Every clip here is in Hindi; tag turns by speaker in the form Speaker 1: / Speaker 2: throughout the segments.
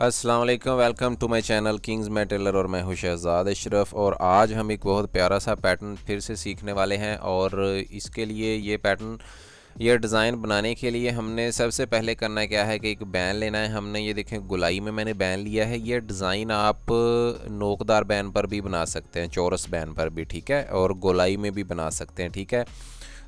Speaker 1: अस्सलाम वालेकुम, welcome to my channel kings मैं टेलर और मैं हूं शहजाद अशरफ। और आज हम एक बहुत प्यारा सा पैटर्न फिर से सीखने वाले हैं। और इसके लिए ये डिज़ाइन बनाने के लिए हमने सबसे पहले करना क्या है कि एक बैन लेना है। हमने ये देखें गुलाई में मैंने बैन लिया है। ये डिज़ाइन आप नोकदार बैन पर भी बना सकते हैं, चौरस बैन पर भी, ठीक है, और गोलाई में भी बना सकते हैं, ठीक है।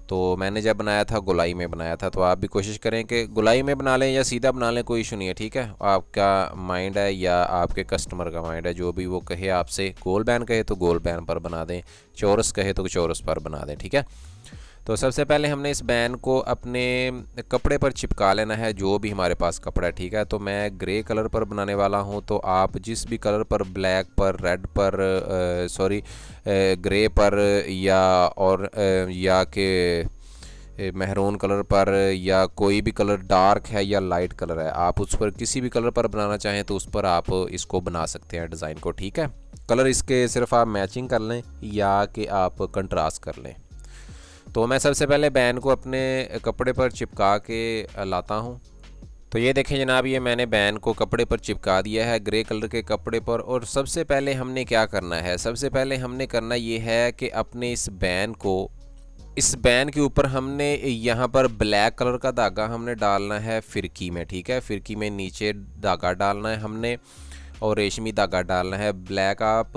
Speaker 1: तो मैंने जब बनाया था गोलाई में बनाया था, तो आप भी कोशिश करें कि गोलाई में बना लें या सीधा बना लें, कोई इशू नहीं है, ठीक है। आपका माइंड है या आपके कस्टमर का माइंड है, जो भी वो कहे आपसे। गोल बैन कहे तो गोल बैन पर बना दें, चौरस कहे तो चौरस पर बना दें, ठीक है। तो सबसे पहले हमने इस बैन को अपने कपड़े पर चिपका लेना है, जो भी हमारे पास कपड़ा है, ठीक है। तो मैं ग्रे कलर पर बनाने वाला हूँ, तो आप जिस भी कलर पर, ब्लैक पर, रेड पर, ग्रे पर, या के महरून कलर पर, या कोई भी कलर डार्क है या लाइट कलर है, आप उस पर किसी भी कलर पर बनाना चाहें तो उस पर आप इसको बना सकते हैं डिज़ाइन को, ठीक है। कलर इसके सिर्फ आप मैचिंग कर लें या कि आप कंट्रास्ट कर लें। तो मैं सबसे पहले बैन को अपने कपड़े पर चिपका के लाता हूँ। तो ये देखें जनाब, ये मैंने बैन को कपड़े पर चिपका दिया है, ग्रे कलर के कपड़े पर। और सबसे पहले हमने क्या करना है, सबसे पहले हमने करना ये है कि अपने इस बैन के ऊपर हमने यहाँ पर ब्लैक कलर का धागा हमने डालना है फिरकी में, ठीक है। फिरकी में नीचे धागा डालना है हमने और रेशमी धागा डालना है। ब्लैक आप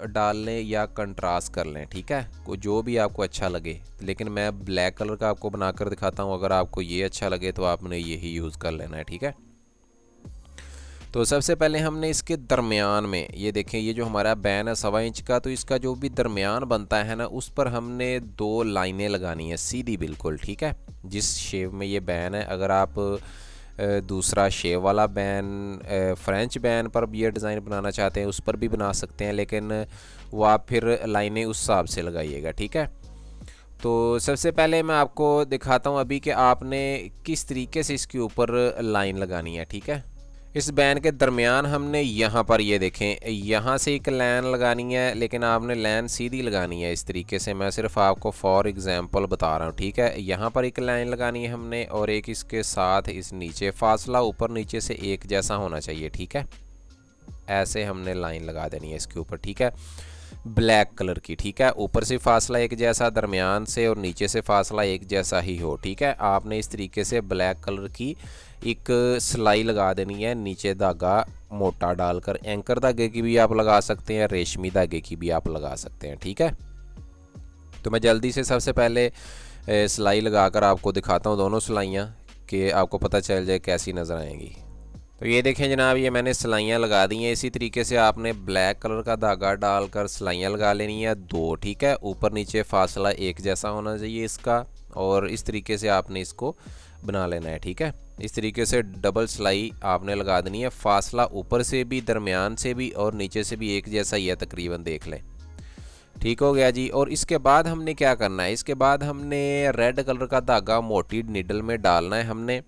Speaker 1: डाल लें या कंट्रास्ट कर लें, ठीक है, जो भी आपको अच्छा लगे। लेकिन मैं ब्लैक कलर का आपको बनाकर दिखाता हूँ, अगर आपको ये अच्छा लगे तो आपने यही यूज़ कर लेना है, ठीक है। तो सबसे पहले हमने इसके दरमियान में, ये देखें, ये जो हमारा बैन है 1.25 इंच का, तो इसका जो भी दरमियान बनता है ना, उस पर हमने 2 लाइनें लगानी है सीधी बिल्कुल, ठीक है। जिस शेप में ये बैन है, अगर आप दूसरा शेव वाला बैन, फ्रेंच बैन पर भी ये डिज़ाइन बनाना चाहते हैं, उस पर भी बना सकते हैं, लेकिन वो आप फिर लाइनें उस हिसाब से लगाइएगा, ठीक है। तो सबसे पहले मैं आपको दिखाता हूँ अभी कि आपने किस तरीके से इसके ऊपर लाइन लगानी है, ठीक है। इस बैन के दरमियान हमने यहाँ पर, ये देखें, यहाँ से एक लाइन लगानी है, लेकिन आपने लाइन सीधी लगानी है इस तरीके से। मैं सिर्फ आपको फॉर एग्जांपल बता रहा हूँ, ठीक है। यहाँ पर एक लाइन लगानी है हमने, और एक इसके साथ इस नीचे, फासला ऊपर नीचे से एक जैसा होना चाहिए, ठीक है। ऐसे हमने लाइन लगा देनी है इसके ऊपर, ठीक है, ब्लैक कलर की, ठीक है। ऊपर से फासला एक जैसा, दरमियान से और नीचे से फासला एक जैसा ही हो, ठीक है। आपने इस तरीके से ब्लैक कलर की एक सिलाई लगा देनी है, नीचे धागा मोटा डालकर। एंकर धागे की भी आप लगा सकते हैं, रेशमी धागे की भी आप लगा सकते हैं, ठीक है। तो मैं जल्दी से सबसे पहले सिलाई लगाकर आपको दिखाता हूँ दोनों सिलाइयाँ, कि आपको पता चल जाए कैसी नज़र आएंगी। तो ये देखें जनाब, ये मैंने सिलाइयाँ लगा दी हैं। इसी तरीके से आपने ब्लैक कलर का धागा डालकर सिलाइयाँ लगा लेनी है 2, ठीक है। ऊपर नीचे फासला एक जैसा होना चाहिए इसका, और इस तरीके से आपने इसको बना लेना है, ठीक है। इस तरीके से डबल सिलाई आपने लगा देनी है। फासला ऊपर से भी, दरमियान से भी और नीचे से भी एक जैसा ही है तकरीबन, देख लें, ठीक हो गया जी। और इसके बाद हमने क्या करना है, इसके बाद हमने रेड कलर का धागा मोटी निडल में डालना है। हमने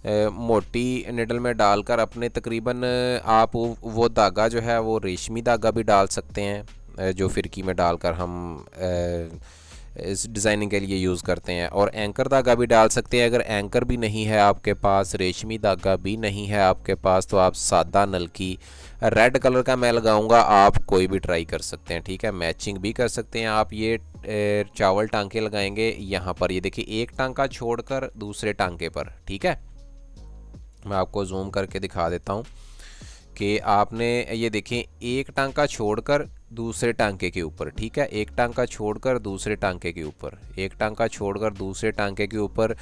Speaker 1: मोटी निडल में डालकर अपने तकरीबन, आप वो धागा जो है वो रेशमी धागा भी डाल सकते हैं, जो फिरकी में डालकर हम इस डिज़ाइनिंग के लिए यूज़ करते हैं। और एंकर धागा भी डाल सकते हैं। अगर एंकर भी नहीं है आपके पास, रेशमी धागा भी नहीं है आपके पास, तो आप सादा नलकी रेड कलर का मैं लगाऊंगा, आप कोई भी ट्राई कर सकते हैं, ठीक है। मैचिंग भी कर सकते हैं आप। ये चावल टांके लगाएंगे यहाँ पर, ये देखिए, एक टांका छोड़कर दूसरे टांके पर, ठीक है। मैं आपको जूम करके दिखा देता हूँ कि आपने, ये देखें, एक टांका छोड़कर दूसरे टांके के ऊपर, ठीक है। एक टांका छोड़कर दूसरे टांके के ऊपर, एक टांका छोड़कर दूसरे टांके के ऊपर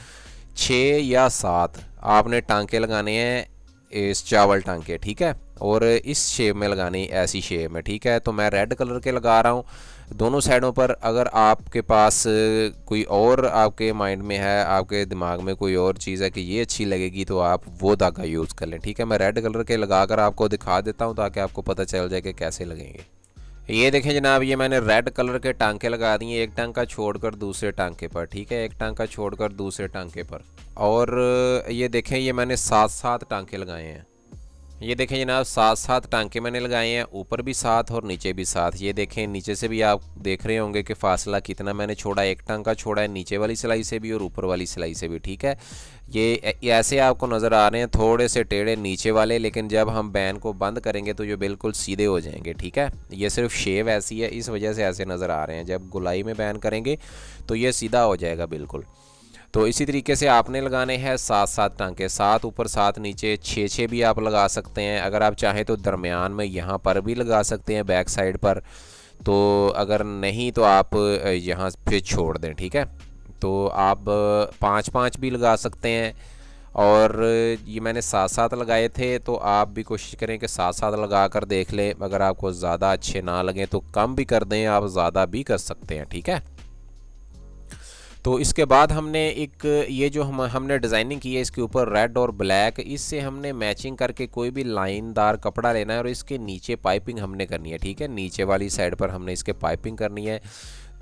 Speaker 1: 6 या 7 आपने टांके लगाने हैं इस चावल टांके, ठीक है। और इस शेप में लगानी, ऐसी शेप में, ठीक है। तो मैं रेड कलर के लगा रहा हूँ दोनों साइडों पर। अगर आपके पास कोई और आपके माइंड में है, आपके दिमाग में कोई और चीज़ है कि ये अच्छी लगेगी, तो आप वो धागा यूज़ कर लें, ठीक है। मैं रेड कलर के लगाकर आपको दिखा देता हूँ ताकि आपको पता चल जाए कि कैसे लगेंगे। ये देखें जनाब, ये मैंने रेड कलर के टांके लगा दिए, एक टांका छोड़कर दूसरे टांके पर, ठीक है, एक टांका छोड़कर दूसरे टांके पर। और ये देखें, ये मैंने 7 टांके लगाए हैं। ये देखें जनाब 7 टांके मैंने लगाए हैं, ऊपर भी 7 और नीचे भी 7। ये देखें नीचे से भी आप देख रहे होंगे कि फासला कितना मैंने छोड़ा, एक टांका छोड़ा है नीचे वाली सिलाई से भी और ऊपर वाली सिलाई से भी। ठीक है, ये ऐसे आपको नज़र आ रहे हैं थोड़े से टेढ़े नीचे वाले, लेकिन जब हम बैन को बंद करेंगे तो ये बिल्कुल सीधे हो जाएंगे। ठीक है, ये सिर्फ शेव ऐसी है, इस वजह से ऐसे नज़र आ रहे हैं। जब गुलाई में बैन करेंगे तो ये सीधा हो जाएगा बिल्कुल। तो इसी तरीके से आपने लगाने हैं 7 टांके, 7 ऊपर 7 नीचे, 6 भी आप लगा सकते हैं। अगर आप चाहें तो दरमियान में यहाँ पर भी लगा सकते हैं बैक साइड पर, तो अगर नहीं तो आप यहाँ पे छोड़ दें। ठीक है, तो आप 5 भी लगा सकते हैं। और ये मैंने 7 लगाए थे, तो आप भी कोशिश करें कि 7 लगा कर देख लें। अगर आपको ज़्यादा अच्छे ना लगें तो कम भी कर दें, आप ज़्यादा भी कर सकते हैं। ठीक है, तो इसके बाद हमने एक ये जो हमने डिज़ाइनिंग की है इसके ऊपर रेड और ब्लैक, इससे हमने मैचिंग करके कोई भी लाइनदार कपड़ा लेना है और इसके नीचे पाइपिंग हमने करनी है। ठीक है, नीचे वाली साइड पर हमने इसके पाइपिंग करनी है।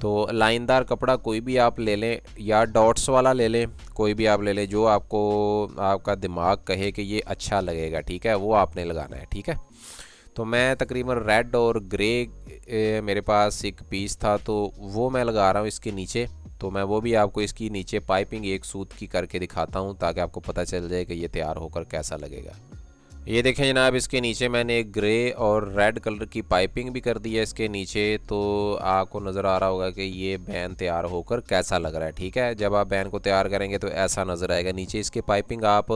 Speaker 1: तो लाइनदार कपड़ा कोई भी आप ले लें या डॉट्स वाला ले लें, कोई भी आप ले लें जो आपको आपका दिमाग कहे कि ये अच्छा लगेगा। ठीक है, वो आपने लगाना है। ठीक है, तो मैं तकरीबन रेड और ग्रे मेरे पास एक पीस था तो वो मैं लगा रहा हूँ इसके नीचे। तो मैं वो भी आपको इसकी नीचे पाइपिंग एक सूत की करके दिखाता हूँ ताकि आपको पता चल जाए कि ये तैयार होकर कैसा लगेगा। ये देखें जनाब, इसके नीचे मैंने एक ग्रे और रेड कलर की पाइपिंग भी कर दी है इसके नीचे। तो आपको नज़र आ रहा होगा कि ये बैन तैयार होकर कैसा लग रहा है। ठीक है, जब आप बैन को तैयार करेंगे तो ऐसा नज़र आएगा। नीचे इसके पाइपिंग आप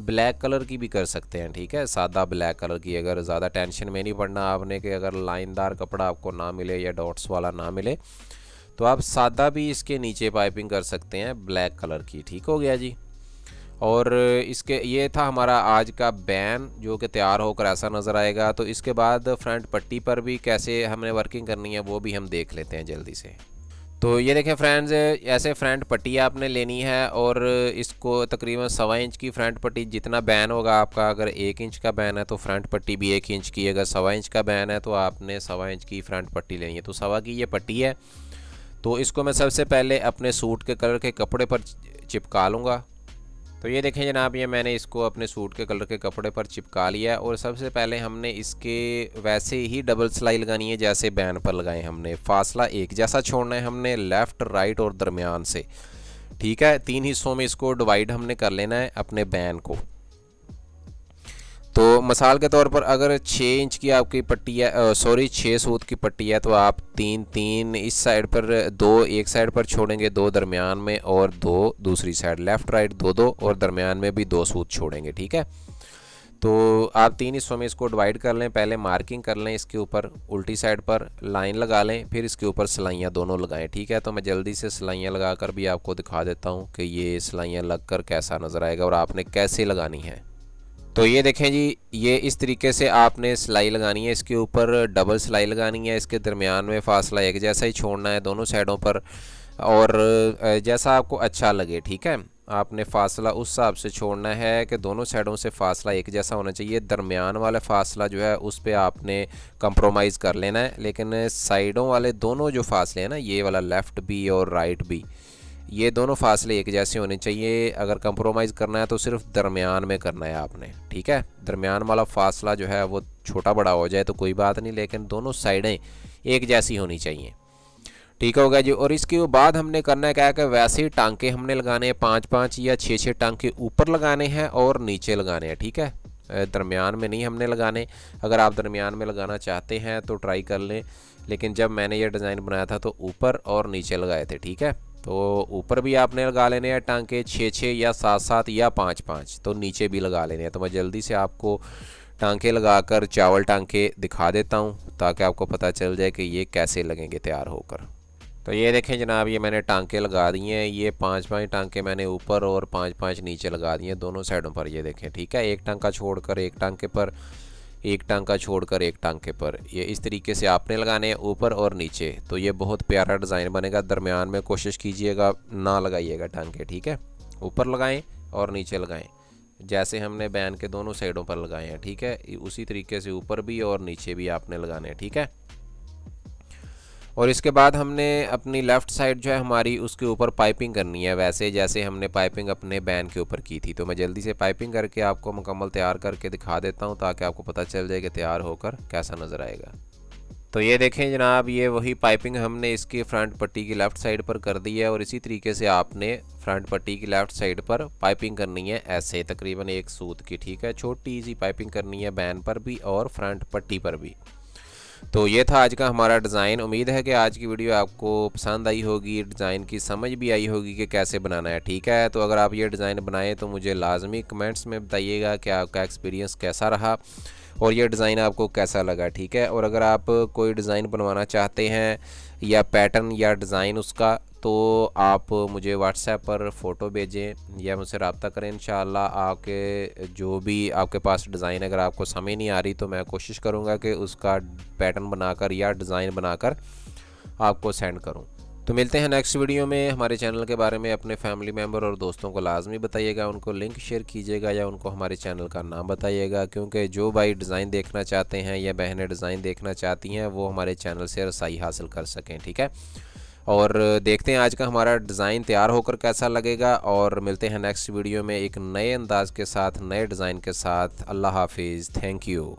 Speaker 1: ब्लैक कलर की भी कर सकते हैं। ठीक है, सादा ब्लैक कलर की, अगर ज़्यादा टेंशन में नहीं पड़ना आपने कि अगर लाइनदार कपड़ा आपको ना मिले या डॉट्स वाला ना मिले तो आप सादा भी इसके नीचे पाइपिंग कर सकते हैं ब्लैक कलर की। ठीक हो गया जी। और इसके ये था हमारा आज का बैन जो कि तैयार होकर ऐसा नज़र आएगा। तो इसके बाद फ्रंट पट्टी पर भी कैसे हमने वर्किंग करनी है वो भी हम देख लेते हैं जल्दी से। तो ये देखें फ्रेंड्स, ऐसे फ्रंट पट्टी आपने लेनी है और इसको तकरीबन 1.25 इंच की फ्रंट पट्टी, जितना बैन होगा आपका, अगर 1 इंच का बैन है तो फ्रंट पट्टी भी 1 इंच की, अगर 1.25 इंच का बैन है तो आपने 1.25 इंच की फ्रंट पट्टी लेनी है। तो 1.25 की ये पट्टी है। तो इसको मैं सबसे पहले अपने सूट के कलर के कपड़े पर चिपका लूँगा। तो ये देखें जनाब, ये मैंने इसको अपने सूट के कलर के कपड़े पर चिपका लिया है। और सबसे पहले हमने इसके वैसे ही डबल सिलाई लगानी है जैसे बैन पर लगाए हमने। फासला एक जैसा छोड़ना है हमने, लेफ़्ट राइट और दरमियान से। ठीक है, 3 हिस्सों में इसको डिवाइड हमने कर लेना है अपने बैन को। तो मिसाल के तौर पर अगर 6 इंच की आपकी पट्टी है, सॉरी 6 सूत की पट्टी है, तो आप 3 इस साइड पर 2 एक साइड पर छोड़ेंगे, 2 दरमियान में और 2 दूसरी साइड, लेफ़्ट राइट 2 और दरमियान में भी 2 सूत छोड़ेंगे। ठीक है, तो आप 3 हिस्सों में इसको डिवाइड कर लें। पहले मार्किंग कर लें, इसके ऊपर उल्टी साइड पर लाइन लगा लें, फिर इसके ऊपर सिलाइयाँ दोनों लगाएं। ठीक है, तो मैं जल्दी से सिलाइयाँ लगा कर भी आपको दिखा देता हूँ कि ये सिलाइयाँ लग कर कैसा नज़र आएगा और आपने कैसे लगानी है। तो ये देखें जी, ये इस तरीके से आपने सिलाई लगानी है। इसके ऊपर डबल सिलाई लगानी है, इसके दरमियान में फासला एक जैसा ही छोड़ना है दोनों साइडों पर, और जैसा आपको अच्छा लगे। ठीक है, आपने फासला उस हिसाब से छोड़ना है कि दोनों साइडों से फासला एक जैसा होना चाहिए। दरमियान वाला फासला जो है उस पर आपने कंप्रोमाइज़ कर लेना है, लेकिन साइडों वाले दोनों जो फासले हैं ना, ये वाला लेफ़्ट भी और राइट भी, ये दोनों फासले एक जैसे होने चाहिए। अगर कंप्रोमाइज़ करना है तो सिर्फ दरमियान में करना है आपने। ठीक है, दरमियान वाला फासला जो है वो छोटा बड़ा हो जाए तो कोई बात नहीं, लेकिन दोनों साइडें एक जैसी होनी चाहिए। ठीक होगा जी। और इसके बाद हमने करना है क्या है कि वैसे ही टांके हमने लगाने हैं, 5 या 6 टांके ऊपर लगाने हैं और नीचे लगाने हैं। ठीक है, दरमियान में नहीं हमने लगाने। अगर आप दरमियान में लगाना चाहते हैं तो ट्राई कर लें, लेकिन जब मैंने ये डिज़ाइन बनाया था तो ऊपर और नीचे लगाए थे। ठीक है, तो ऊपर भी आपने लगा लेने हैं टांके 6 या 7 या 5, तो नीचे भी लगा लेने हैं। तो मैं जल्दी से आपको टांके लगाकर चावल टांके दिखा देता हूँ ताकि आपको पता चल जाए कि ये कैसे लगेंगे तैयार होकर। तो ये देखें जनाब, ये मैंने टांके लगा दिए हैं। ये 5 टांके मैंने ऊपर और 5 नीचे लगा दिए हैं दोनों साइडों पर। ये देखें, ठीक है, एक टांका छोड़कर एक टांके पर, एक टांका छोड़कर एक टांके पर, ये इस तरीके से आपने लगाने हैं ऊपर और नीचे। तो ये बहुत प्यारा डिज़ाइन बनेगा। दरमियान में कोशिश कीजिएगा ना लगाइएगा टांके। ठीक है, ऊपर लगाएं और नीचे लगाएं जैसे हमने बैन के दोनों साइडों पर लगाए हैं। ठीक है, उसी तरीके से ऊपर भी और नीचे भी आपने लगाने हैं। ठीक है, और इसके बाद हमने अपनी लेफ़्ट साइड जो है हमारी उसके ऊपर पाइपिंग करनी है, वैसे जैसे हमने पाइपिंग अपने बैन के ऊपर की थी। तो मैं जल्दी से पाइपिंग करके आपको मुकम्मल तैयार करके दिखा देता हूँ ताकि आपको पता चल जाए कि तैयार होकर कैसा नज़र आएगा। तो ये देखें जनाब, ये वही पाइपिंग हमने इसकी फ्रंट पट्टी की लेफ़्ट साइड पर कर दी है और इसी तरीके से आपने फ्रंट पट्टी की लेफ़्ट साइड पर पाइपिंग करनी है, ऐसे तकरीबन एक सूत की। ठीक है, छोटी सी पाइपिंग करनी है बैन पर भी और फ्रंट पट्टी पर भी। तो ये था आज का हमारा डिज़ाइन। उम्मीद है कि आज की वीडियो आपको पसंद आई होगी, डिज़ाइन की समझ भी आई होगी कि कैसे बनाना है। ठीक है, तो अगर आप ये डिज़ाइन बनाएं तो मुझे लाजमी कमेंट्स में बताइएगा कि आपका एक्सपीरियंस कैसा रहा और ये डिज़ाइन आपको कैसा लगा। ठीक है, और अगर आप कोई डिज़ाइन बनवाना चाहते हैं या पैटर्न या डिज़ाइन उसका, तो आप मुझे व्हाट्सएप पर फ़ोटो भेजें या मुझसे रब्ता करें। इंशाअल्लाह आपके जो भी आपके पास डिज़ाइन अगर आपको समझ नहीं आ रही तो मैं कोशिश करूँगा कि उसका पैटर्न बनाकर या डिज़ाइन बनाकर आपको सेंड करूँ। तो मिलते हैं नेक्स्ट वीडियो में। हमारे चैनल के बारे में अपने फैमिली मेम्बर और दोस्तों को लाजमी बताइएगा, उनको लिंक शेयर कीजिएगा या उनको हमारे चैनल का नाम बताइएगा, क्योंकि जो भाई डिज़ाइन देखना चाहते हैं या बहनें डिज़ाइन देखना चाहती हैं वो हमारे चैनल से रसाई हासिल कर सकें। ठीक है, और देखते हैं आज का हमारा डिज़ाइन तैयार होकर कैसा लगेगा और मिलते हैं नेक्स्ट वीडियो में एक नए अंदाज़ के साथ, नए डिज़ाइन के साथ। अल्लाह हाफिज़, थैंक यू।